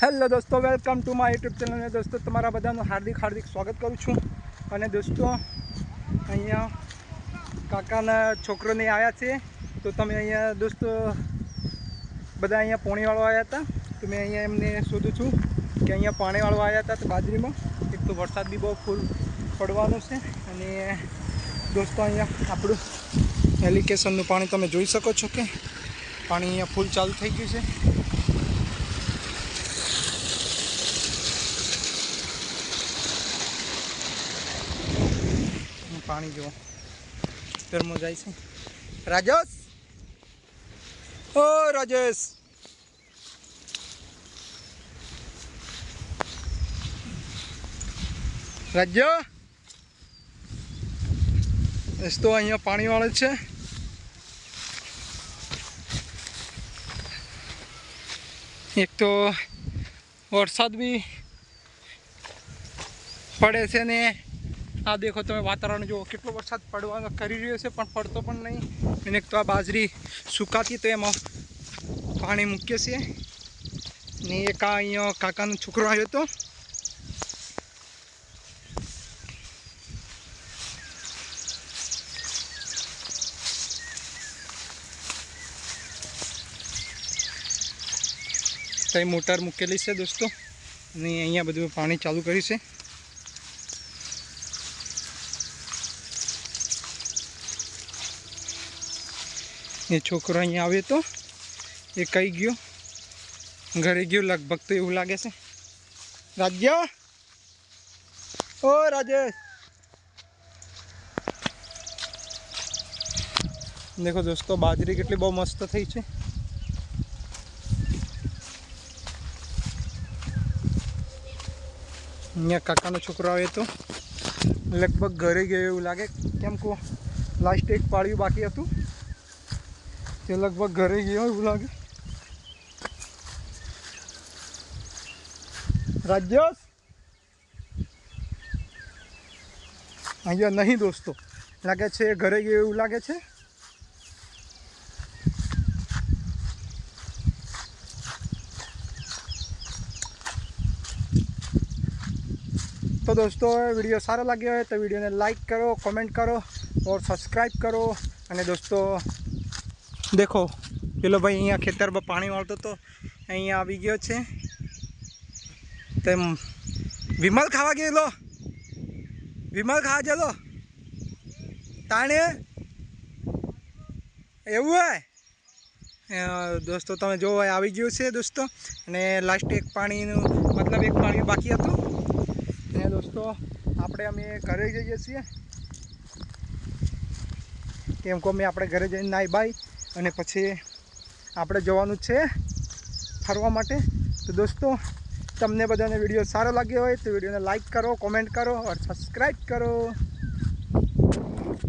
Hello દોસ્તો, welcome to my YouTube channel ને દોસ્તો તમારા બધાનું હાર્દિક સ્વાગત કરું છું। અને દોસ્તો અહીંયા કાકાના છોકરોને આવ્યા છે, તો તમે અહીંયા દોસ્તો બધા અહીંયા પાણીવાળો આવ્યા હતા, તો મેં અહીંયા એમને શોધું છું કે અહીંયા પાણીવાળો આવ્યા હતા તો બાજરીમાં એક તો વરસાદ બી બહુ ફૂલ પડવાનો છે। અને દોસ્તો અહીંયા આપણું એલિકેશનનું પાણી તમે જોઈ શકો છો કે પાણી અહીંયા ફૂલ ચાલુ થઈ ગયું છે। पानी जो तरमो जाए से राजेश, ओ राजेश राज्य तो अँ पानी वाले है। एक तो वरसाद भी पड़े से ने आ देखो તમે વાતાવરણ જો કેટલો વરસાદ પડવાનો કરી રહ્યો છે પણ પડતો પણ નહીં। અને એક તો આ બાજરી સુકાતી તો એમાં પાણી મૂક્યો છે ને એક આ અહીંયા કાકાનો છોકરો આવ્યો હતો તો મોટર મૂકેલી છે દોસ્તો અને અહીંયા બધું પાણી ચાલુ કર્યું છે। ये छोकरो अँ आवे तो ये कई गयो घरे गयो लगभग तो एवं लगे से। राज्य, ओ राजेश देखो दोस्तों बाजरी के बहुत मस्त थी है। अँ काका छोकरो आवे तो लगभग घरे गयो एवं लगे केम को लास्ट एक पाड़ियों बाकी हतुं ते लगभग घरे गयो एवं लगे। राज्य अँ नहीं दोस्तों लगे छे घरे गयो एवं लगे छे। तो दोस्तों वीडियो सारा लगे हो तो वीडियो ने लाइक करो, कमेंट करो और सब्सक्राइब करो। और दोस्तों देखो पेलो भाई अँ खेतर में पानी वालतो तो अँ आई गयो छे। तो विमल खावा गेलो, विमल खावा गेलो ताणे एवं है दोस्तों तमे जो आई गयो छे दोस्तों। ने लास्ट एक पानी मतलब एक पानी बाकी हतुं ने दोस्तों आपणे अमे घरे जईए छीए केम को अमे आपणे घरे जईने नाई बाई અને પછી આપણે જવાનું છે ફરવા માટે। તો દોસ્તો તમને બધાને વિડીયો સારો લાગ્યો હોય તો વિડીયોને લાઈક કરો, કોમેન્ટ કરો और સબસ્ક્રાઈબ કરો।